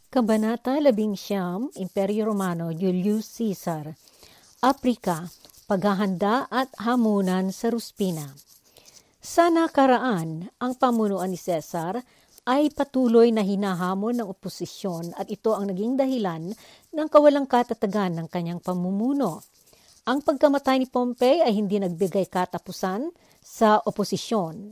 Kabanata 11, Imperyo Romano, Julius Caesar. Aprika, paghahanda at hamunan sa Ruspina. Sa nakaraan, ang pamunuan ni Caesar ay patuloy na hinahamon ng oposisyon at ito ang naging dahilan ng kawalang katatagan ng kanyang pamumuno. Ang pagkamatay ni Pompey ay hindi nagbigay katapusan sa oposisyon.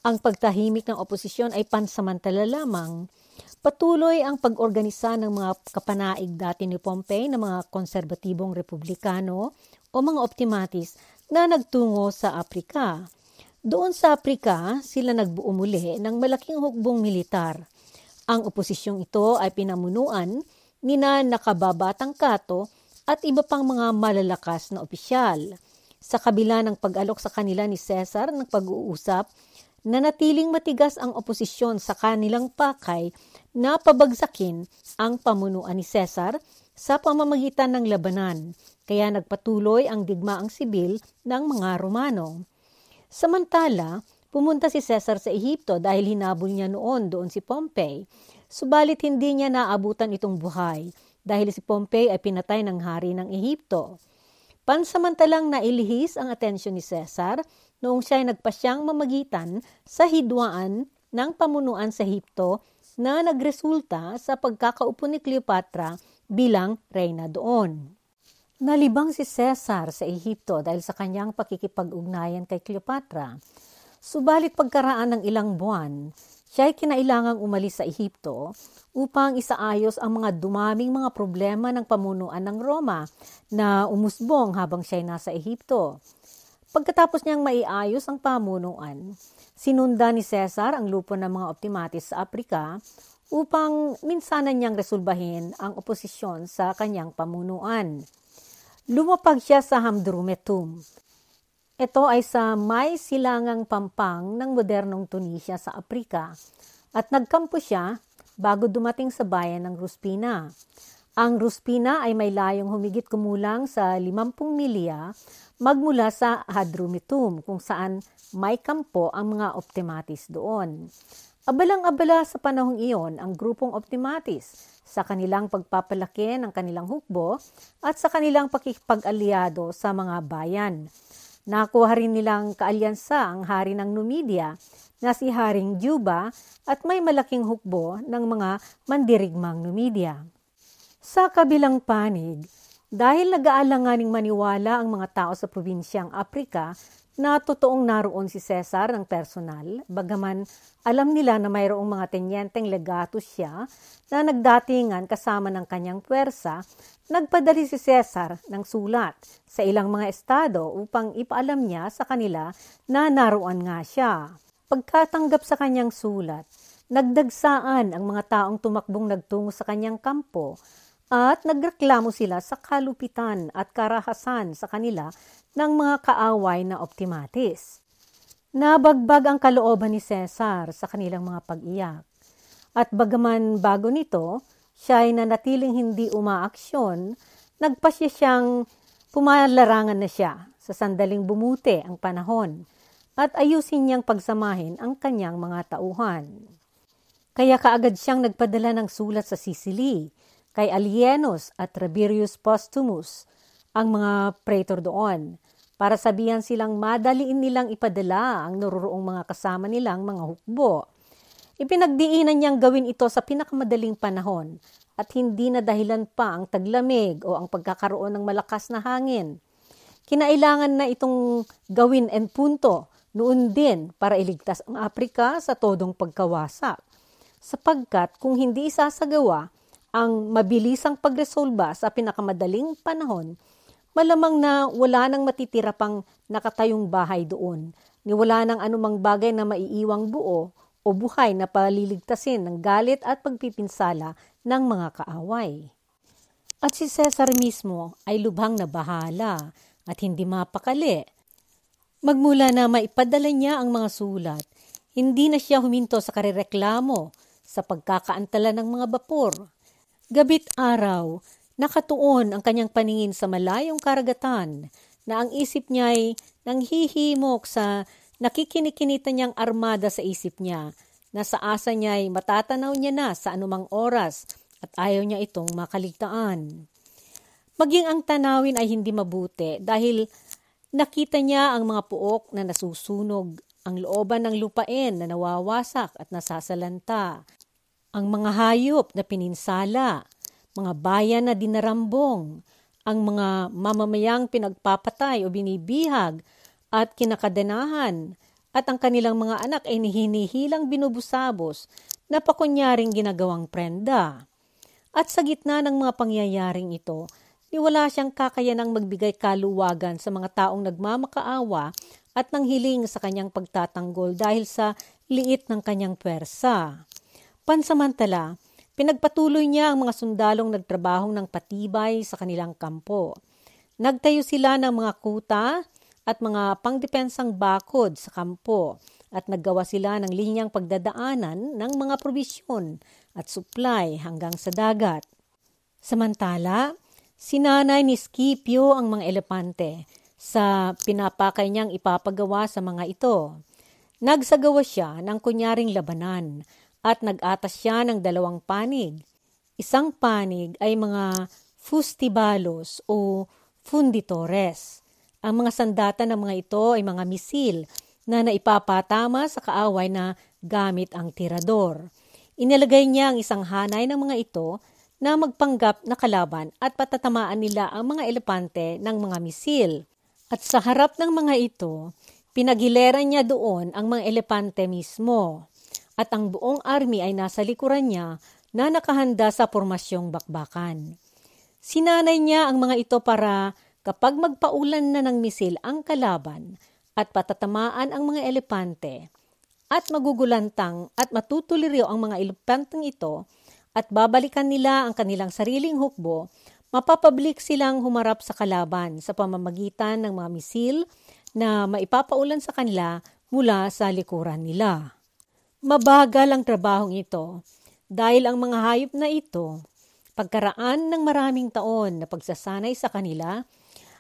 Ang pagtahimik ng oposisyon ay pansamantala lamang. Patuloy ang pag-organisa ng mga kapanaig dati ni Pompey ng mga konserbatibong republikano o mga optimatis na nagtungo sa Aprika. Doon sa Aprika, sila nagbuo muli ng malaking hukbong militar. Ang oposisyong ito ay pinamunuan ni Nakababatang Cato at iba pang mga malalakas na opisyal. Sa kabila ng pag-alok sa kanila ni Caesar ng pag-uusap, nanatiling matigas ang oposisyon sa kanilang pakay na pabagsakin ang pamunuan ni Caesar sa pamamagitan ng labanan, kaya nagpatuloy ang digmaang sibil ng mga Romano. Samantala, pumunta si Caesar sa Ehipto dahil hinabol niya noon doon si Pompey, subalit hindi niya naabutan itong buhay dahil si Pompey ay pinatay ng hari ng Ehipto. Pansamantalang nailihis ang atensyon ni Caesar noong siya ay nagpasyang mamagitan sa hidwaan ng pamunuan sa Ehipto na nagresulta sa pagkakaupo ni Cleopatra bilang reyna doon. Nalibang si Caesar sa Ehipto dahil sa kanyang pakikipag-ugnayan kay Cleopatra. Subalit pagkaraan ng ilang buwan, siya ay kinailangang umalis sa Ehipto upang isaayos ang mga dumaming mga problema ng pamunuan ng Roma na umusbong habang siya ay nasa Ehipto. Pagkatapos niyang maiayos ang pamunuan, sinundan ni Caesar ang lupo ng mga optimatis sa Aprika upang minsanan niyang resolbahin ang oposisyon sa kanyang pamunuan. Lumapag siya sa Hamdrumetum. Ito ay sa may silangang pampang ng modernong Tunisia sa Aprika at nagkampo siya bago dumating sa bayan ng Ruspina. Ang Ruspina ay may layong humigit kumulang sa 50 milya magmula sa Hadrumetum kung saan may kampo ang mga optimatis doon. Abalang-abala sa panahong iyon ang grupong optimatis sa kanilang pagpapalaki ng kanilang hukbo at sa kanilang pakikipag-alyado sa mga bayan. Nakuha rin nilang kaalyansa ang hari ng Numidia na si Haring Juba at may malaking hukbo ng mga mandirigmang Numidia. Sa kabilang panig, dahil nag-aalanganing maniwala ang mga tao sa probinsyang Aprika na totoong naroon si Caesar ng personal, bagaman alam nila na mayroong mga tenyenteng legatus siya na nagdatingan kasama ng kanyang puwersa, nagpadali si Caesar ng sulat sa ilang mga estado upang ipaalam niya sa kanila na naroon nga siya. Pagkatanggap sa kanyang sulat, nagdagsaan ang mga taong tumakbong nagtungo sa kanyang kampo at nagreklamo sila sa kalupitan at karahasan sa kanila ng mga kaaway na optimatis. Nabagbag ang kalooban ni Caesar sa kanilang mga pag-iyak. At bagaman bago nito, siya ay nanatiling hindi umaaksyon, nagpasya siyang pumalarangan na siya sa sandaling bumuti ang panahon at ayusin niyang pagsamahin ang kanyang mga tauhan. Kaya kaagad siyang nagpadala ng sulat sa Sicily kay Alienus at Rabirius Postumus, ang mga praetor doon, para sabihan silang madaliin nilang ipadala ang naroroong mga kasama nilang mga hukbo. Ipinagdiinan niyang gawin ito sa pinakamadaling panahon at hindi na dahilan pa ang taglamig o ang pagkakaroon ng malakas na hangin. Kinailangan na itong gawin en punto noon din para iligtas ang Aprika sa todong pagkawasak. Sapagkat kung hindi isasagawa ang mabilisang pagresolba sa pinakamadaling panahon, malamang na wala nang matitira pang nakatayong bahay doon, ni wala nang anumang bagay na maiiwang buo o buhay na paliligtasin ng galit at pagpipinsala ng mga kaaway. At si Caesar mismo ay lubhang na bahala at hindi mapakali. Magmula na maipadala niya ang mga sulat, hindi na siya huminto sa karereklamo sa pagkakaantala ng mga bapor. Gabit araw, nakatuon ang kanyang paningin sa malayong karagatan na ang isip niya ay nanghihimok sa nakikinikinita niyang armada sa isip niya na sa asa niya ay matatanaw niya na sa anumang oras at ayaw niya itong makaligtaan. Maging ang tanawin ay hindi mabuti dahil nakita niya ang mga puok na nasusunog, ang looban ng lupain na nawawasak at nasasalanta, ang mga hayop na pininsala, mga bayan na dinarambong, ang mga mamamayang pinagpapatay o binibihag at kinakadenahan, at ang kanilang mga anak ay hinihilang binubusabos na pakunyaring ginagawang prenda. At sa gitna ng mga pangyayaring ito, wala siyang kakayanang magbigay kaluwagan sa mga taong nagmamakaawa at nanghiling sa kanyang pagtatanggol dahil sa liit ng kanyang pwersa. Pansamantala, pinagpatuloy niya ang mga sundalong nagtrabahong ng patibay sa kanilang kampo. Nagtayo sila ng mga kuta at mga pangdepensang bakod sa kampo at naggawa sila ng linyang pagdadaanan ng mga probisyon at supply hanggang sa dagat. Samantala, sinanay ni Scipio ang mga elepante sa pinapakay niyang ipapagawa sa mga ito. Nagsagawa siya ng kunyaring labanan at nag-atas siya ng 2 panig. Isang panig ay mga fustibalos o funditores. Ang mga sandata ng mga ito ay mga misil na naipapatama sa kaaway na gamit ang tirador. Inilagay niya ang isang hanay ng mga ito na magpanggap na kalaban at patatamaan nila ang mga elepante ng mga misil. At sa harap ng mga ito, pinagileran niya doon ang mga elepante mismo. At ang buong army ay nasa likuran niya na nakahanda sa pormasyong bakbakan. Sinanay niya ang mga ito para kapag magpaulan na ng misil ang kalaban at patatamaan ang mga elepante at magugulantang at matutuliryo ang mga elepanteng ito at babalikan nila ang kanilang sariling hukbo, mapapablik silang humarap sa kalaban sa pamamagitan ng mga misil na maipapaulan sa kanila mula sa likuran nila. Mabagal ang trabahong ito dahil ang mga hayop na ito, pagkaraan ng maraming taon na pagsasanay sa kanila,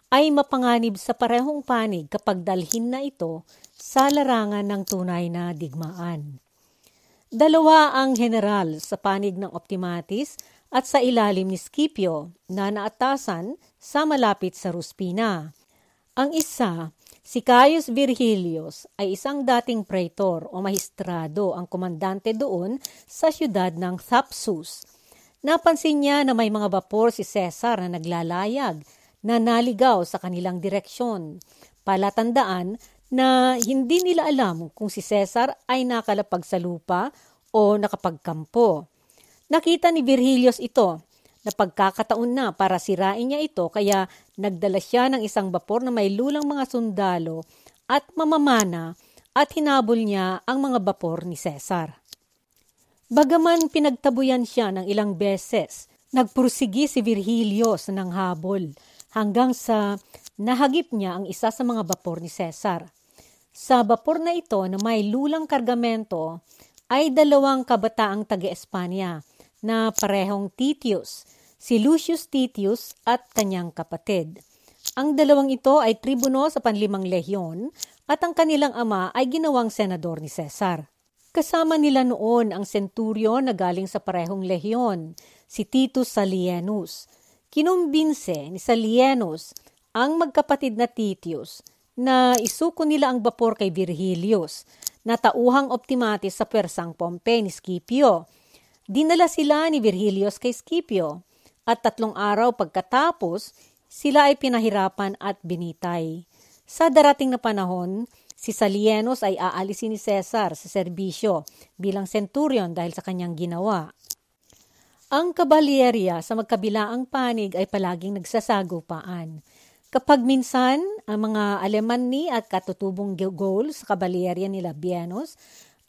ay mapanganib sa parehong panig kapag dalhin na ito sa larangan ng tunay na digmaan. 2 ang general sa panig ng Optimatis at sa ilalim ni Scipio na naatasan sa malapit sa Ruspina. Ang isa, si Caius Virgilius, ay isang dating praetor o mahistrado ang komandante doon sa siyudad ng Thapsus. Napansin niya na may mga bapor si Caesar na naglalayag na naligaw sa kanilang direksyon. Palatandaan na hindi nila alam kung si Caesar ay nakalapag sa lupa o nakapagkampo. Nakita ni Virgilius ito na pagkakataon na para sirain niya ito kaya nagdala siya ng isang bapor na may lulang mga sundalo at mamamana at hinabol niya ang mga bapor ni Caesar. Bagaman pinagtabuyan siya ng ilang beses, nagpursigi si Virgilius ng habol hanggang sa nahagip niya ang isa sa mga bapor ni Caesar. Sa bapor na ito na may lulang kargamento ay 2 kabataang taga-Espanya na parehong Titius, si Lucius Titius at kanyang kapatid. Ang 2 ito ay tribuno sa Panlimang Lehyon at ang kanilang ama ay ginawang senador ni Caesar. Kasama nila noon ang centurion na galing sa parehong lehyon, si Titus Salienus. Kinumbinse ni Salienus ang magkapatid na Titius na isuko nila ang bapor kay Virgilius na tauhang Optimatis sa pwersang Pompey ni Scipio. Dinala sila ni Virgilius kay Scipio at 3 araw pagkatapos sila ay pinahirapan at binitay. Sa darating na panahon, si Salienus ay aalisin ni Caesar sa serbisyo bilang centurion dahil sa kanyang ginawa. Ang kabalyerya sa magkabilaang panig ay palaging nagsasagupaan. Kapag minsan, ang mga Alemanni at katutubong Gaul sa kabalyerya ni Labienus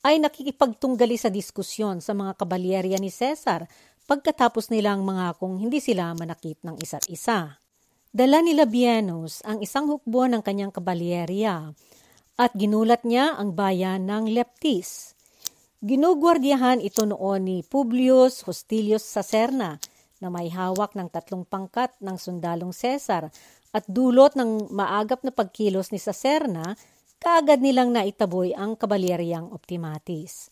ay nakikipagtunggali sa diskusyon sa mga kabalyerya ni Caesar pagkatapos nilang mga kung hindi sila manakit ng isa't isa. Dala ni Labienus ang isang hukbo ng kanyang kabalyerya at ginulat niya ang bayan ng Leptis. Ginugwardiyahan ito noon ni Publius Hostilius Sacerna na may hawak ng 3 pangkat ng sundalong Caesar at dulot ng maagap na pagkilos ni Sacerna, kaagad nilang naitaboy ang kabalyeryang Optimatis.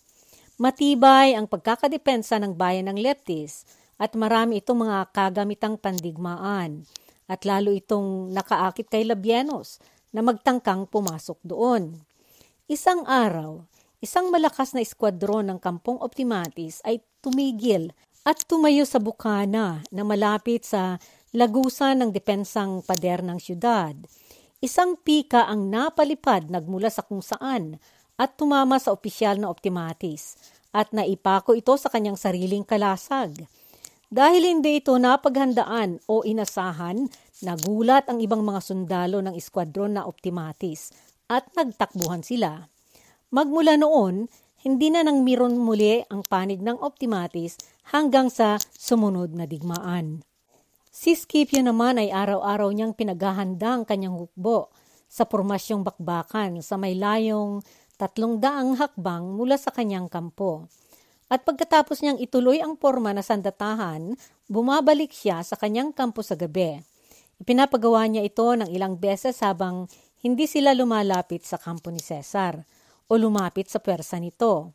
Matibay ang pagkakadepensa ng bayan ng Leptis at marami itong mga kagamitang pandigmaan at lalo itong nakaakit kay Labienus na magtangkang pumasok doon. Isang araw, isang malakas na eskwadron ng kampong Optimatis ay tumigil at tumayo sa bukana na malapit sa lagusan ng depensang pader ng syudad. Isang pika ang napalipad nagmula sa kung saan at tumama sa opisyal na Optimatis at naipako ito sa kanyang sariling kalasag. Dahil hindi ito napaghandaan o inasahan, nagulat ang ibang mga sundalo ng eskwadron na Optimatis at nagtakbuhan sila. Magmula noon, hindi na nang miron muli ang panig ng Optimatis hanggang sa sumunod na digmaan. Si Scipio naman ay araw-araw niyang pinaghahanda ang kanyang hukbo sa pormasyong bakbakan sa may layong 300 hakbang mula sa kanyang kampo. At pagkatapos niyang ituloy ang porma na sandatahan, bumabalik siya sa kanyang kampo sa gabi. Ipinapagawa niya ito ng ilang beses habang hindi sila lumalapit sa kampo ni Cesar o lumapit sa pwersa nito.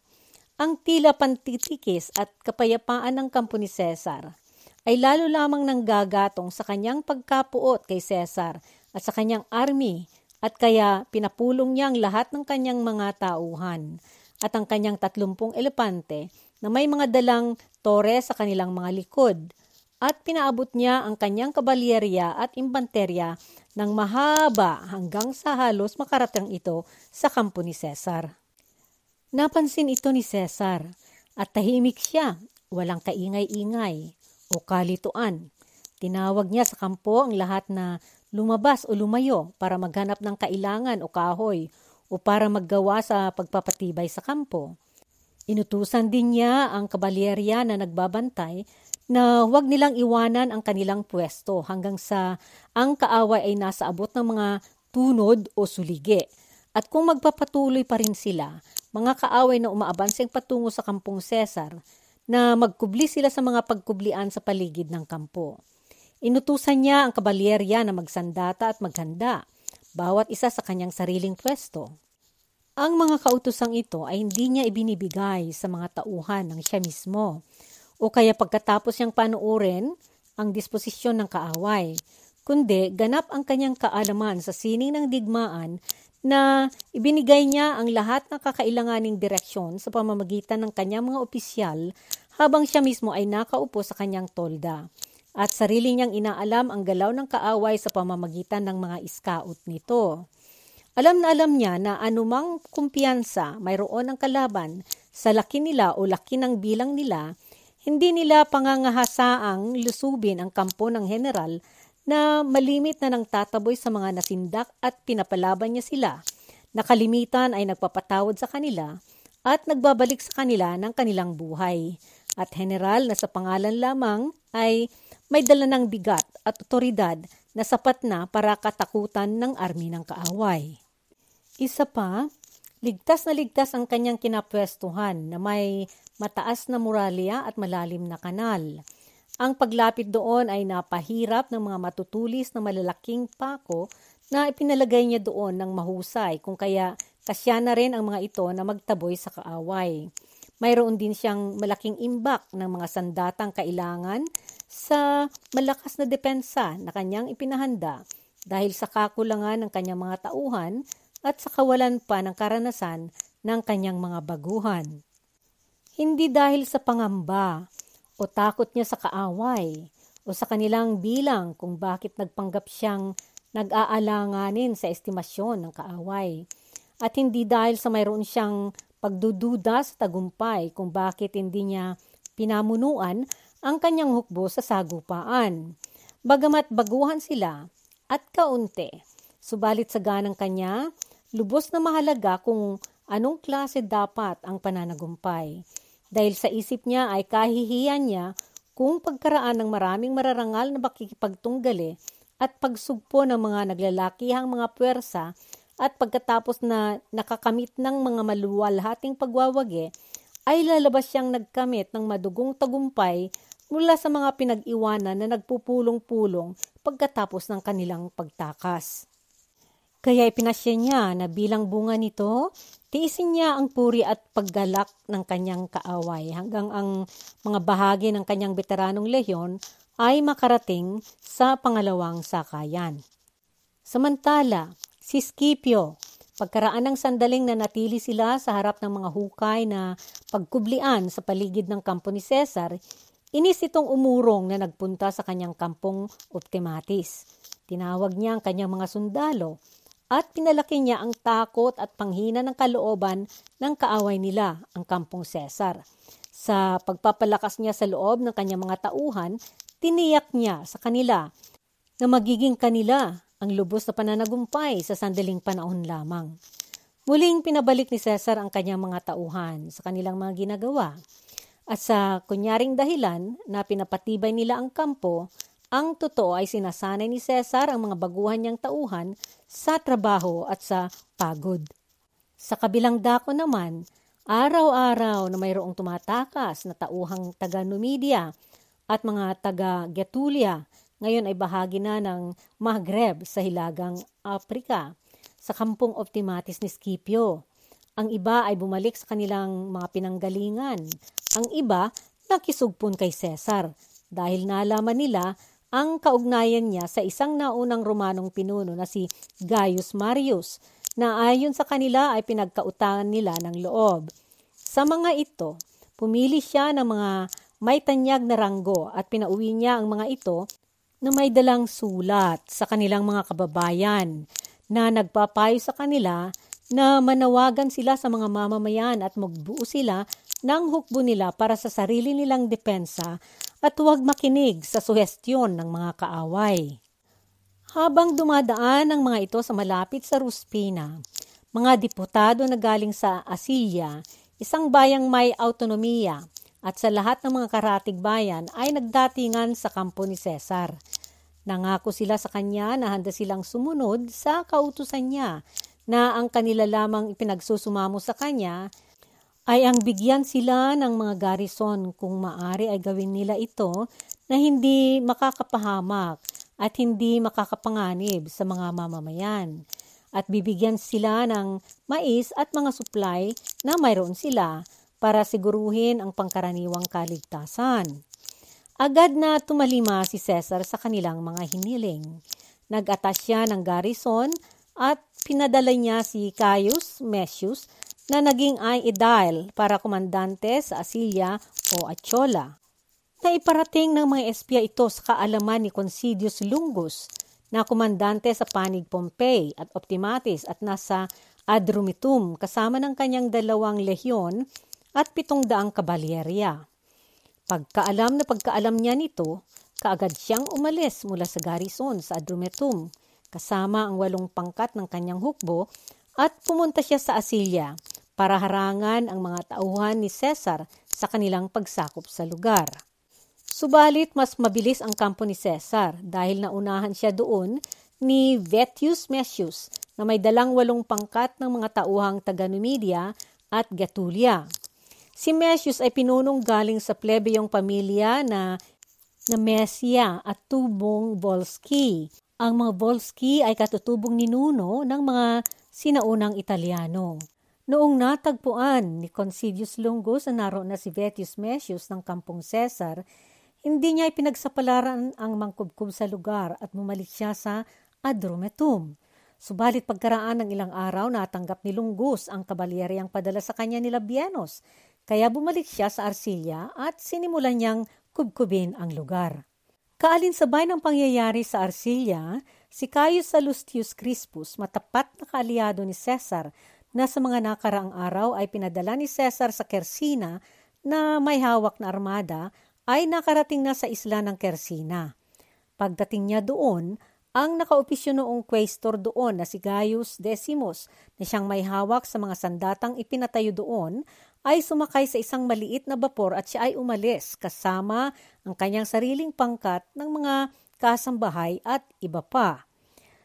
Ang tila pantitikis at kapayapaan ng kampo ni Cesar ay lalo lamang nanggagatong sa kanyang pagkapuot kay Cesar at sa kanyang army at kaya pinapulong niya ang lahat ng kanyang mga tauhan at ang kanyang 30 elepante na may mga dalang tore sa kanilang mga likod at pinaabot niya ang kanyang kabalyerya at imbanterya ng mahaba hanggang sa halos makarating ito sa kampo ni Cesar. Napansin ito ni Cesar at tahimik siya, walang kaingay-ingay o kalituan. Tinawag niya sa kampo ang lahat na lumabas o lumayo para maghanap ng kailangan o kahoy o para maggawa sa pagpapatibay sa kampo. Inutusan din niya ang kabalyerya na nagbabantay na huwag nilang iwanan ang kanilang pwesto hanggang sa ang kaaway ay nasa abot ng mga tunod o suligi. At kung magpapatuloy pa rin sila, mga kaaway na umaabanseng patungo sa kampong Cesar, na magkubli sila sa mga pagkublian sa paligid ng kampo. Inutusan niya ang kabalyerya na magsandata at maghanda, bawat isa sa kanyang sariling pwesto. Ang mga kautosang ito ay hindi niya ibinibigay sa mga tauhan ng siya mismo, o kaya pagkatapos niyang panuurin ang disposisyon ng kaaway, kundi ganap ang kanyang kaalaman sa sining ng digmaan na ibinigay niya ang lahat ng kakailanganing direksyon sa pamamagitan ng kanyang mga opisyal habang siya mismo ay nakaupo sa kanyang tolda at sarili niyang inaalam ang galaw ng kaaway sa pamamagitan ng mga scout nito. Alam na alam niya na anumang kumpiyansa mayroon ang kalaban sa laki nila o laki ng bilang nila, hindi nila pangangahasaang lusubin ang kampo ng general na malimit na nang tataboy sa mga nasindak at pinapalaban niya sila. Nakalimitan ay nagpapatawad sa kanila at nagbabalik sa kanila ng kanilang buhay. At general na sa pangalan lamang ay may dala ng bigat at otoridad na sapat na para katakutan ng army ng kaaway. Isa pa, ligtas na ligtas ang kanyang kinapwestuhan na may mataas na muralya at malalim na kanal. Ang paglapit doon ay napahirap ng mga matutulis na malalaking pako na ipinalagay niya doon ng mahusay kung kaya kasya na rin ang mga ito na magtaboy sa kaaway. Mayroon din siyang malaking imbak ng mga sandatang kailangan sa malakas na depensa na kanyang ipinahanda dahil sa kakulangan ng kanyang mga tauhan at sa kawalan pa ng karanasan ng kanyang mga baguhan. Hindi dahil sa pangamba o takot niya sa kaaway o sa kanilang bilang kung bakit nagpanggap siyang nag-aalanganin sa estimasyon ng kaaway. At hindi dahil sa mayroon siyang pagdududa sa tagumpay kung bakit hindi niya pinamunuan ang kanyang hukbo sa sagupaan. Bagamat baguhan sila at kaunti, subalit sa ganang kanya, lubos na mahalaga kung anong klase dapat ang pananagumpay. Dahil sa isip niya ay kahihiyan niya kung pagkaraan ng maraming mararangal na pakikipagtunggali at pagsugpo ng mga naglalakihang mga puwersa at pagkatapos na nakakamit ng mga maluwalhating pagwawagi, ay lalabas siyang nagkamit ng madugong tagumpay mula sa mga pinag-iwanan na nagpupulong-pulong pagkatapos ng kanilang pagtakas. Kaya ipinasya niya na bilang bunga nito, tiisin niya ang puri at paggalak ng kanyang kaaway hanggang ang mga bahagi ng kanyang veteranong lehyon ay makarating sa pangalawang sakayan. Samantala, si Scipio, pagkaraan ng sandaling na natili sila sa harap ng mga hukay na pagkublian sa paligid ng kampo ni Cesar, inis itong umurong na nagpunta sa kanyang kampong Optimatis. Tinawag niya ang kanyang mga sundalo at pinalaki niya ang takot at panghina ng kalooban ng kaaway nila, ang kampong Cesar. Sa pagpapalakas niya sa loob ng kanyang mga tauhan, tiniyak niya sa kanila na magiging kanila ang lubos na pananagumpay sa sandaling panahon lamang. Muling pinabalik ni Cesar ang kanyang mga tauhan sa kanilang mga ginagawa. At sa kunyaring dahilan na pinapatibay nila ang kampo, ang totoo ay sinasanay ni Cesar ang mga baguhan niyang tauhan sa trabaho at sa pagod. Sa kabilang dako naman, araw-araw na mayroong tumatakas na tauhang taga Numidia at mga taga Getulia, ngayon ay bahagi na ng Maghreb sa hilagang Afrika, sa kampong Optimatis ni Scipio. Ang iba ay bumalik sa kanilang mga pinanggalingan. Ang iba nakisugpon kay Cesar dahil nalaman nila ang kaugnayan niya sa isang naunang Romanong pinuno na si Gaius Marius, na ayon sa kanila ay pinagkautangan nila ng loob. Sa mga ito, pumili siya ng mga may tanyag na ranggo at pinauwi niya ang mga ito na may dalang sulat sa kanilang mga kababayan na nagpapayo sa kanila na manawagan sila sa mga mamamayan at magbuo sila ng hukbo nila para sa sarili nilang depensa at huwag makinig sa suhestyon ng mga kaaway. Habang dumadaan ang mga ito sa malapit sa Ruspina, mga diputado na galing sa Asilya, isang bayang may autonomiya, at sa lahat ng mga karatig bayan ay nagdatingan sa kampo ni Cesar. Nangako sila sa kanya na handa silang sumunod sa kautusan niya, na ang kanila lamang ipinagsusumamo sa kanya ay ang bigyan sila ng mga garrison kung maari ay gawin nila ito na hindi makakapahamak at hindi makakapanganib sa mga mamamayan, at bibigyan sila ng mais at mga supply na mayroon sila para siguruhin ang pangkaraniwang kaligtasan. Agad na tumalima si Cesar sa kanilang mga hiniling. Nag-atas siya ng garrison at pinadala niya si Caius Mesius na naging aedile para komandante sa Asilya o Achola. Naiparating ng mga espya ito sa kaalaman ni Considius Lungus na komandante sa panig Pompey at Optimatis at nasa Adrumetum kasama ng kanyang 2 lehyon at 700 kabalyerya. Pagkaalam niya nito, kaagad siyang umalis mula sa garrison sa Adrumetum kasama ang 8 pangkat ng kanyang hukbo at pumunta siya sa Asilya para harangan ang mga tauhan ni Cesar sa kanilang pagsakop sa lugar. Subalit mas mabilis ang kampo ni Cesar dahil naunahan siya doon ni Vettius Mesius na may 8 pangkat ng mga tauhang taga Numidia at Getulia. Si Mesius ay pinunong galing sa plebeyong pamilya na Mesia at tubong Volsci. Ang mga Volsci ay katutubong ninuno ng mga sinaunang Italyano. Noong natagpuan ni Considius Lungus na naroon na si Vettius Mesius ng kampong Cesar, hindi niya ipinagsapalaran ang mangkubkub sa lugar at bumalik siya sa Adrumetum. Subalit pagkaraan ng ilang araw, natanggap ni Lungus ang kabalyeryang padala sa kanya ni Labienus, kaya bumalik siya sa Arcilla at sinimulan niyang kubkubin ang lugar. Kaalinsabay ng pangyayari sa Arcilla, si Caius Sallustius Crispus, matapat na kaalyado ni Cesar, na sa mga nakaraang araw ay pinadala ni Cesar sa Quercina na may hawak na armada, ay nakarating na sa isla ng Quercina. Pagdating niya doon, ang nakaopisyo noong quaestor doon na si Gaius Decimus na siyang may hawak sa mga sandatang ipinatayo doon ay sumakay sa isang maliit na bapor at siya ay umalis kasama ang kanyang sariling pangkat ng mga kasambahay at iba pa.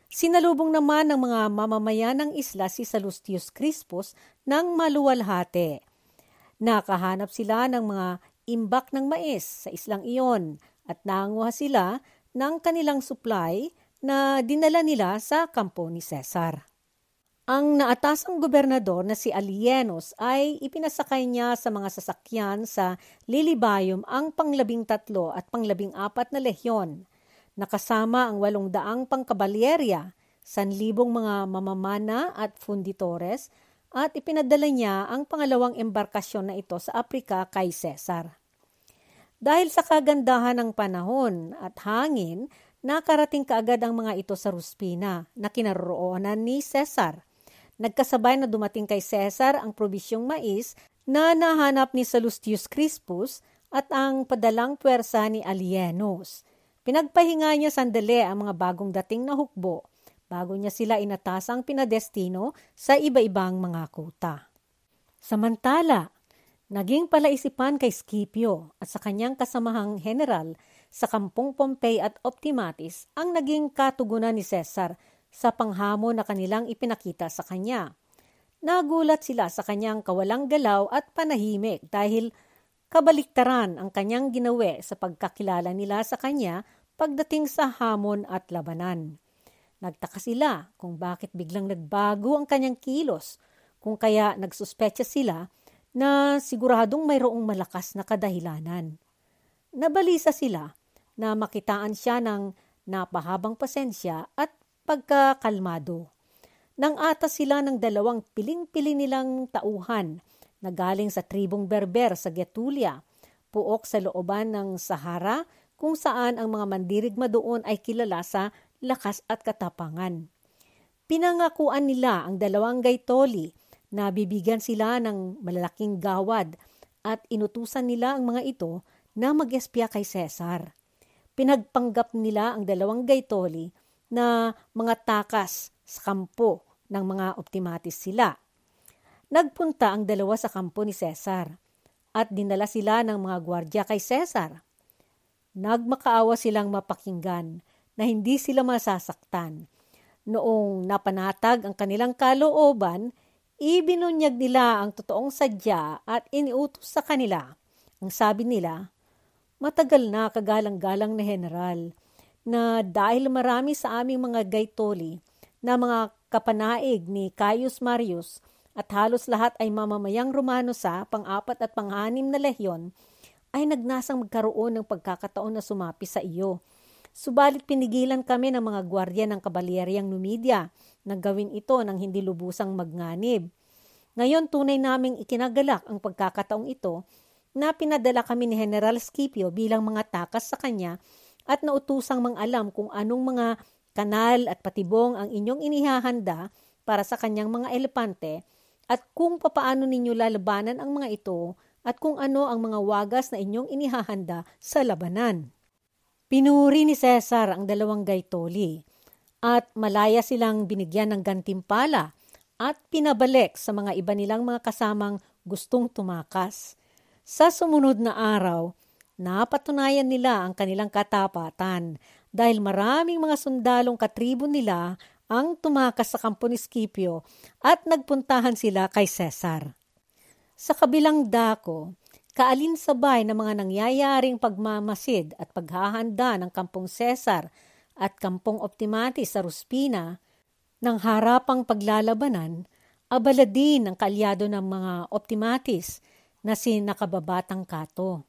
Sinalubong naman ng mga mamamayan ng isla si Sallustius Crispus ng maluwalhati. Nakahanap sila ng mga imbak ng mais sa islang iyon at nanguha sila ng kanilang supply na dinala nila sa kampo ni Cesar. Ang naatasang gobernador na si Alienos ay ipinasakay niya sa mga sasakyan sa Lilibayum ang 13 at 14 na lehyon, nakasama ang 800 pangkabalyerya, 1,000 mga mamamana at funditores, at ipinadala niya ang pangalawang embarkasyon na ito sa Aprika kay Cesar. Dahil sa kagandahan ng panahon at hangin, nakarating kaagad ang mga ito sa Ruspina na kinaroroonan ni Cesar. Nagkasabay na dumating kay Cesar ang probisyong mais na nahanap ni Sallustius Crispus at ang padalang puwersa ni Alienos. Pinagpahinga niya sandali ang mga bagong dating na hukbo bago niya sila inatasang pinadestino sa iba-ibang mga kuta. Samantala, naging palaisipan kay Scipio at sa kanyang kasamahang general sa kampong Pompey at Optimatis ang naging katugunan ni Cesar sa panghamon na kanilang ipinakita sa kanya. Nagulat sila sa kanyang kawalang galaw at panahimik dahil kabaliktaran ang kanyang ginawa sa pagkakilala nila sa kanya pagdating sa hamon at labanan. Nagtaka sila kung bakit biglang nagbago ang kanyang kilos, kung kaya nagsuspetsa sila na siguradong mayroong malakas na kadahilanan. Nabalisa sila na makitaan siya ng napahabang pasensya at pagkakalmado. Nang atas sila ng 2 piling-pili nilang tauhan na galing sa tribong Berber sa Getulia, puok sa looban ng Sahara kung saan ang mga mandirigma doon ay kilala sa lakas at katapangan. Pinangakuan nila ang 2 Gaetuli na bibigyan sila ng malalaking gawad at inutusan nila ang mga ito na mag-espya kay Cesar. Pinagpanggap nila ang 2 Gaetuli na mga takas sa kampo ng mga Optimatis sila. Nagpunta ang 2 sa kampo ni Cesar at dinala sila ng mga gwardya kay Cesar. Nagmakaawa silang mapakinggan na hindi sila masasaktan. Noong napanatag ang kanilang kalooban, ibinunyag nila ang totoong sadya at iniutos sa kanila. Ang sabi nila, "Matagal na kagalang-galang na general, na dahil marami sa aming mga Gaetuli na mga kapanaig ni Caius Marius at halos lahat ay mamamayang Romano sa pang-4 at pang-6 na lehyon, ay nagnasang magkaroon ng pagkakataon na sumapi sa iyo. Subalit pinigilan kami ng mga gwardya ng kabalyeryang Numidia na gawin ito nang hindi lubusang magnganib. Ngayon tunay naming ikinagalak ang pagkakataong ito na pinadala kami ni General Scipio bilang mga takas sa kanya at nautusang mang-alam kung anong mga kanal at patibong ang inyong inihahanda para sa kanyang mga elepante at kung papaano ninyo lalabanan ang mga ito at kung ano ang mga wagas na inyong inihahanda sa labanan." Pinuri ni Cesar ang 2 Gaetuli at malaya silang binigyan ng gantimpala at pinabalik sa mga iba nilang mga kasamang gustong tumakas. Sa sumunod na araw, napatunayan nila ang kanilang katapatan dahil maraming mga sundalong katribo nila ang tumakas sa kampo ni Scipio at nagpuntahan sila kay Cesar. Sa kabilang dako, kaalinsabay ng mga nangyayaring pagmamasid at paghahanda ng kampong Cesar at kampong Optimatis sa Ruspina, ng harapang paglalabanan, abala din ang kaalyado ng mga Optimatis na si nakababatang Cato.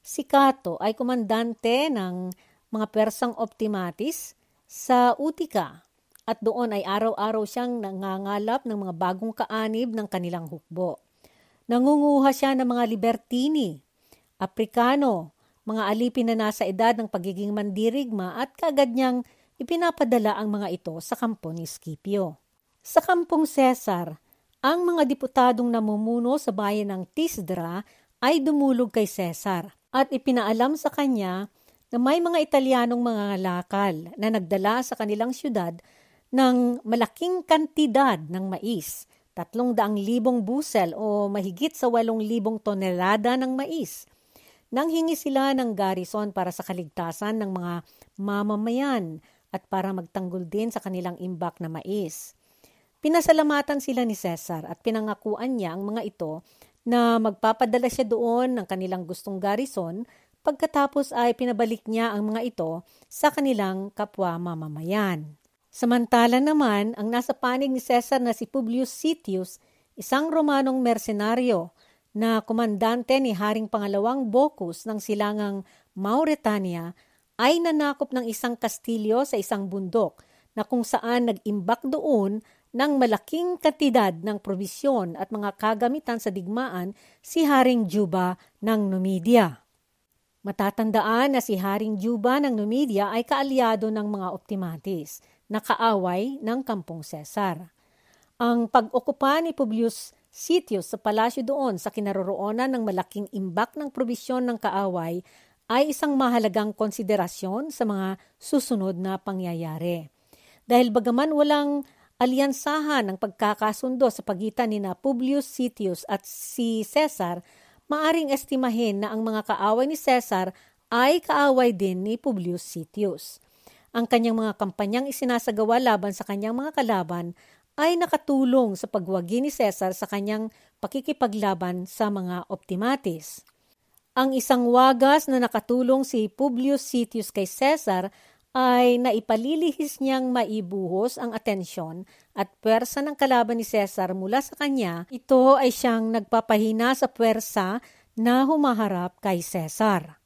Si Cato ay komandante ng mga Persang Optimatis sa Utica at doon ay araw-araw siyang nangangalap ng mga bagong kaanib ng kanilang hukbo. Nangunguha siya ng mga Libertini, Aprikano, mga alipin na nasa edad ng pagiging mandirigma at kaagad niyang ipinapadala ang mga ito sa kampo ni Scipio. Sa kampong Cesar, ang mga diputadong namumuno sa bayan ng Tisdra ay dumulog kay Cesar at ipinaalam sa kanya na may mga Italianong mga lakal na nagdala sa kanilang syudad ng malaking kantidad ng mais, 300,000 busel o mahigit sa 8,000 tonelada ng mais. Nanghingi sila ng garrison para sa kaligtasan ng mga mamamayan at para magtanggol din sa kanilang imbak na mais. Pinasalamatan sila ni Cesar at pinangakuan niya ang mga ito na magpapadala siya doon ng kanilang gustong garrison pagkatapos ay pinabalik niya ang mga ito sa kanilang kapwa mamamayan. Samantala naman, ang nasa panig ni Cesar na si Publius Sitius, isang Romanong mersenaryo na komandante ni Haring Pangalawang Bocchus ng silangang Mauretania, ay nanakop ng isang kastilyo sa isang bundok na kung saan nag-imbak doon ng malaking kantidad ng probisyon at mga kagamitan sa digmaan si Haring Juba ng Numidia. Matatandaan na si Haring Juba ng Numidia ay kaalyado ng mga Optimates na kaaway ng Kampong Cesar. Ang pag-okupa ni Publius Sitius sa palasyo doon sa kinaroroonan ng malaking imbak ng probisyon ng kaaway ay isang mahalagang konsiderasyon sa mga susunod na pangyayari. Dahil bagaman walang alyansahan ng pagkakasundo sa pagitan ni Publius Sitius at si Cesar, maaring estimahin na ang mga kaaway ni Cesar ay kaaway din ni Publius Sitius. Ang kanyang mga kampanyang isinasagawa laban sa kanyang mga kalaban ay nakatulong sa pagwagi ni Cesar sa kanyang pakikipaglaban sa mga Optimates. Ang isang wagas na nakatulong si Publius Sitius kay Cesar ay naipalilihis niyang maibuhos ang atensyon at puwersa ng kalaban ni Cesar mula sa kanya. Ito ay siyang nagpapahina sa puwersa na humaharap kay Cesar.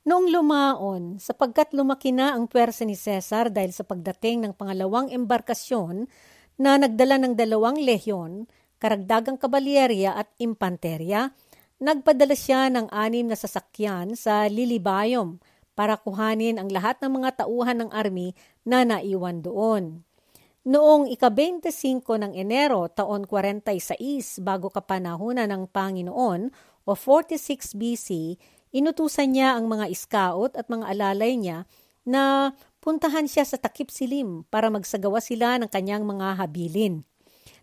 Noong lumaon, sapagkat lumaki na ang puwersa ni Cesar dahil sa pagdating ng pangalawang embarkasyon na nagdala ng 2 lehyon, karagdagang kabalyerya at impanterya, nagpadala siya ng 6 na sasakyan sa Lilibayum para kuhanin ang lahat ng mga tauhan ng army na naiwan doon. Noong ika-25 ng Enero taon 46 bago kapanahunan ng Panginoon o 46 BC, inutusan niya ang mga scout at mga alalay niya na puntahan siya sa Takip Silim para magsagawa sila ng kanyang mga habilin.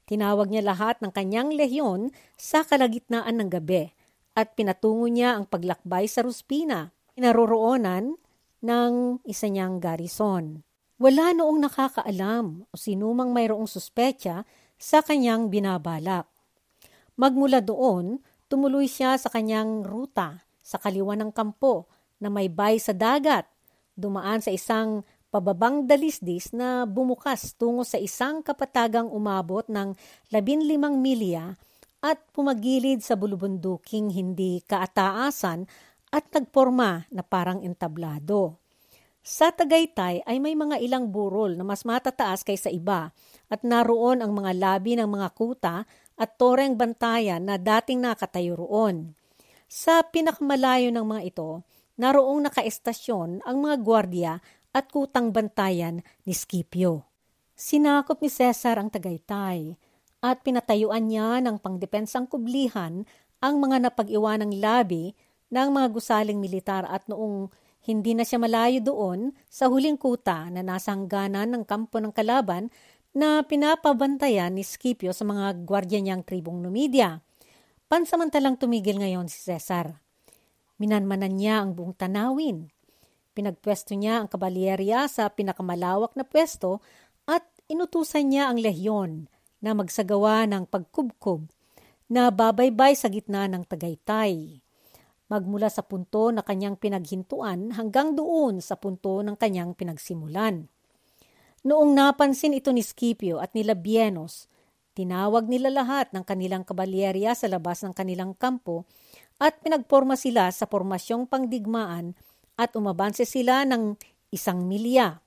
Tinawag niya lahat ng kanyang lehyon sa kalagitnaan ng gabi at pinatungo niya ang paglakbay sa Ruspina, kinaroroonan ng isa niyang garrison. Wala noong nakakaalam o sinumang mayroong suspetsa sa kanyang binabalak. Magmula doon, tumuloy siya sa kanyang ruta sa kaliwa ng kampo na may bay sa dagat, dumaan sa isang pababang dalisdis na bumukas tungo sa isang kapatagang umabot ng 15 milya at pumagilid sa bulubunduking hindi kaataasan at nagporma na parang entablado. Sa Tagaytay ay may mga ilang burol na mas matataas kaysa iba at naroon ang mga labi ng mga kuta at toreng bantayan na dating nakatayo roon. Sa pinakamalayo ng mga ito, naroong nakaestasyon ang mga gwardiya at kutang bantayan ni Scipio. Sinakop ni Cesar ang Tagaytay at pinatayuan niya ng pangdepensang kublihan ang mga napag-iwanang labi ng mga gusaling militar at noong hindi na siya malayo doon sa huling kuta na nasa hangganan ng kampo ng kalaban na pinapabantayan ni Scipio sa mga gwardiya niyang tribong Numidia. Pansamantalang tumigil ngayon si Cesar. Minanmanan niya ang buong tanawin. Pinagpwesto niya ang kabalyerya sa pinakamalawak na pwesto at inutusan niya ang lehyon na magsagawa ng pagkubkob na babaybay sa gitna ng Tagaytay. Magmula sa punto na kanyang pinaghintuan hanggang doon sa punto ng kanyang pinagsimulan. Noong napansin ito ni Scipio at ni Labienus, tinawag nila lahat ng kanilang kabalyerya sa labas ng kanilang kampo at pinagporma sila sa pormasyong pangdigmaan at umabanse sila ng 1 milya.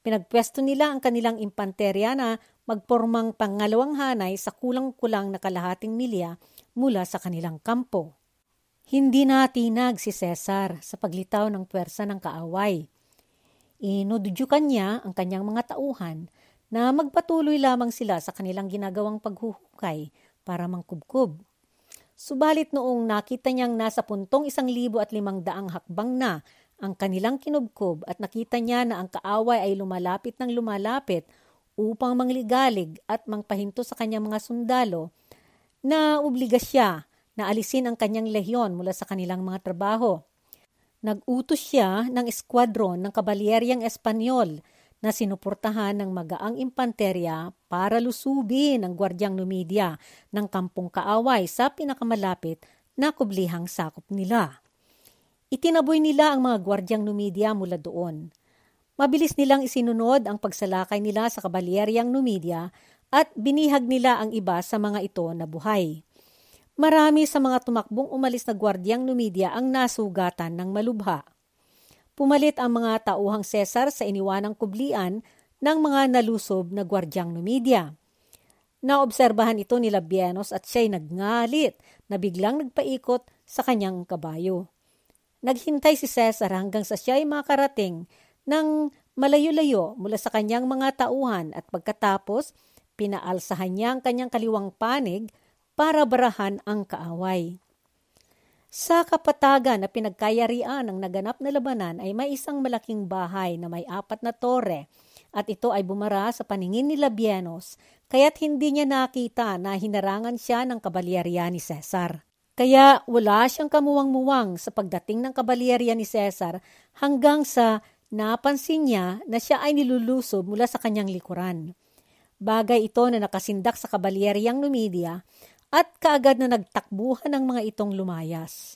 Pinagpwesto nila ang kanilang impanterya na magpormang pangalawang hanay sa kulang-kulang na kalahating milya mula sa kanilang kampo. Hindi natinag si Cesar sa paglitaw ng puwersa ng kaaway. Inududyukan niya ang kanyang mga tauhan na magpatuloy lamang sila sa kanilang ginagawang paghuhukay para mangkubkob. Subalit noong nakita niyang nasa puntong 1,500 hakbang na ang kanilang kinubkob at nakita niya na ang kaaway ay lumalapit ng lumalapit upang mangligalig at mangpahinto sa kanyang mga sundalo, na obliga siya na alisin ang kanyang lehyon mula sa kanilang mga trabaho. Nag-utos siya ng eskwadron ng kabalyeryang Espanyol na sinuportahan ng magaang impanterya para lusubin ang gwardyang Numidia ng kampong kaaway sa pinakamalapit na kublihang sakop nila. Itinaboy nila ang mga gwardyang Numidia mula doon. Mabilis nilang isinunod ang pagsalakay nila sa kabalyeryang Numidia at binihag nila ang iba sa mga ito na buhay. Marami sa mga tumakbong umalis na gwardyang Numidia ang nasugatan ng malubha. Pumalit ang mga tauhang Cesar sa iniwanang kublian ng mga nalusob na gwardyang Numidia. Naobserbahan ito ni Labienus at siya'y nagngalit na biglang nagpaikot sa kanyang kabayo. Naghintay si Cesar hanggang sa siya'y makarating ng malayo-layo mula sa kanyang mga tauhan at pagkatapos, pinaalsahan niya ang kanyang kaliwang panig para barahan ang kaaway. Sa kapatagan na pinagkayarian ng naganap na labanan ay may isang malaking bahay na may 4 na tore at ito ay bumara sa paningin ni Labienus kaya't hindi niya nakita na hinarangan siya ng kabalyerya ni Cesar. Kaya wala siyang kamuwang-muwang sa pagdating ng kabalyerya ni Cesar hanggang sa napansin niya na siya ay nilulusob mula sa kanyang likuran. Bagay ito na nakasindak sa kabalyeryang Numidia at kaagad na nagtakbuhan ng mga itong lumayas.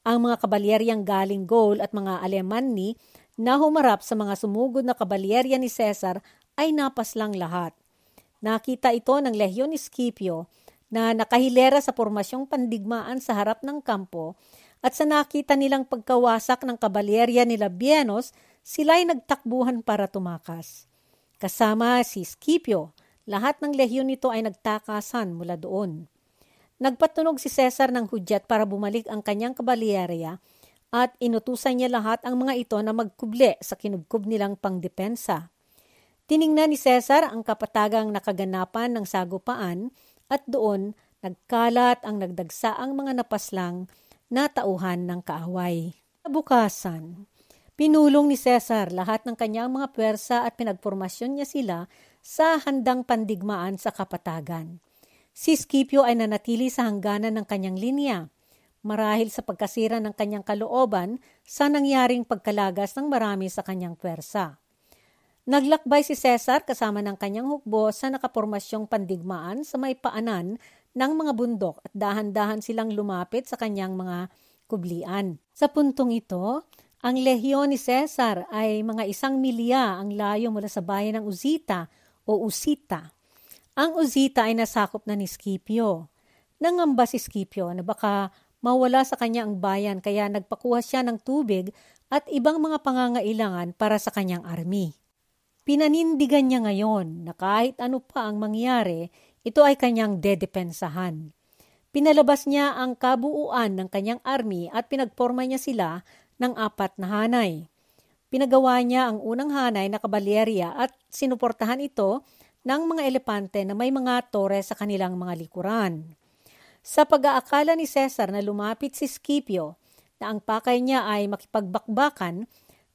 Ang mga kabalyeryang galing Gaul at mga Alemanni na humarap sa mga sumugod na kabalyerya ni Cesar ay napaslang lahat. Nakita ito ng Lehyon ni Scipio na nakahilera sa pormasyong pandigmaan sa harap ng kampo at sa nakita nilang pagkawasak ng kabalyerya ni Labienus, sila'y nagtakbuhan para tumakas. Kasama si Scipio, lahat ng lehyon nito ay nagtakasan mula doon. Nagpatunog si Cesar ng hudyat para bumalik ang kanyang kabalyerya at inutusan niya lahat ang mga ito na magkuble sa kinubkob nilang pangdepensa. Tiningnan ni Cesar ang kapatagang nakaganapan ng sagupaan at doon nagkalat ang nagdagsaang mga napaslang na tauhan ng kaaway. Bukasan, pinulong ni Cesar lahat ng kanyang mga pwersa at pinagpormasyon niya sila sa handang pandigmaan sa kapatagan. Si Scipio ay nanatili sa hangganan ng kanyang linya, marahil sa pagkasira ng kanyang kalooban sa nangyaring pagkalagas ng marami sa kanyang pwersa. Naglakbay si Cesar kasama ng kanyang hukbo sa nakapormasyong pandigmaan sa may paanan ng mga bundok at dahan-dahan silang lumapit sa kanyang mga kublian. Sa puntong ito, ang lehyon ni Cesar ay mga 1 milya ang layo mula sa bayan ng Uzita o Usita. Ang Uzita ay nasakop na ni Scipio. Nangamba si Scipio na baka mawala sa kanya ang bayan kaya nagpakuha siya ng tubig at ibang mga pangangailangan para sa kanyang army. Pinanindigan niya ngayon na kahit ano pa ang mangyari, ito ay kanyang dedepensahan. Pinalabas niya ang kabuuan ng kanyang army at pinagporma niya sila ng 4 na hanay. Pinagawa niya ang unang hanay na kabalyerya at sinuportahan ito ng mga elepante na may mga tore sa kanilang mga likuran. Sa pag-aakala ni Cesar na lumapit si Scipio na ang pakay niya ay makipagbakbakan,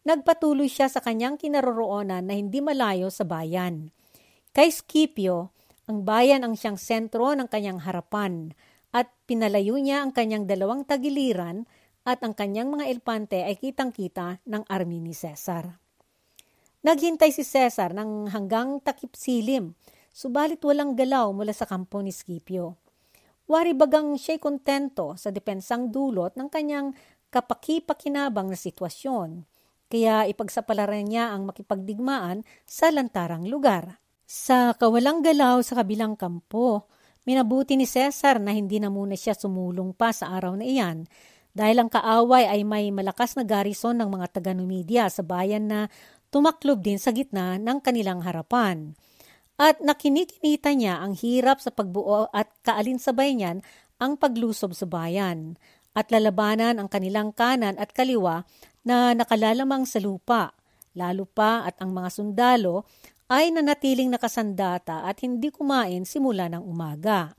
nagpatuloy siya sa kanyang kinaroroonan na hindi malayo sa bayan. Kay Scipio, ang bayan ang siyang sentro ng kanyang harapan at pinalayo niya ang kanyang 2 tagiliran at ang kanyang mga elepante ay kitang-kita ng army ni Cesar. Naghintay si Cesar ng hanggang takip silim, subalit walang galaw mula sa kampo ni Scipio. Wari bagang siya'y kontento sa depensang dulot ng kanyang kapaki-pakinabang na sitwasyon, kaya ipagsapalaran niya ang makipagdigmaan sa lantarang lugar. Sa kawalang galaw sa kabilang kampo, minabuti ni Cesar na hindi na muna siya sumulong pa sa araw na iyan dahil ang kaaway ay may malakas na garrison ng mga taga-Numidia sa bayan na tumaklob din sa gitna ng kanilang harapan. At nakinikinita niya ang hirap sa pagbuo at kaalinsabay niyan ang paglusob sa bayan at lalabanan ang kanilang kanan at kaliwa na nakalalamang sa lupa, lalo pa at ang mga sundalo ay nanatiling nakasandata at hindi kumain simula ng umaga.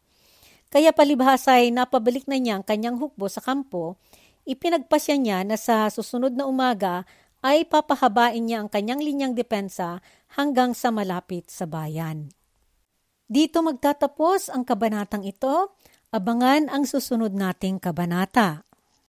Kaya palibhasa ay napabalik na niya ang kanyang hukbo sa kampo, ipinagpasya niya na sa susunod na umaga ay papahabain niya ang kanyang linyang depensa hanggang sa malapit sa bayan. Dito magtatapos ang kabanatang ito. Abangan ang susunod nating kabanata.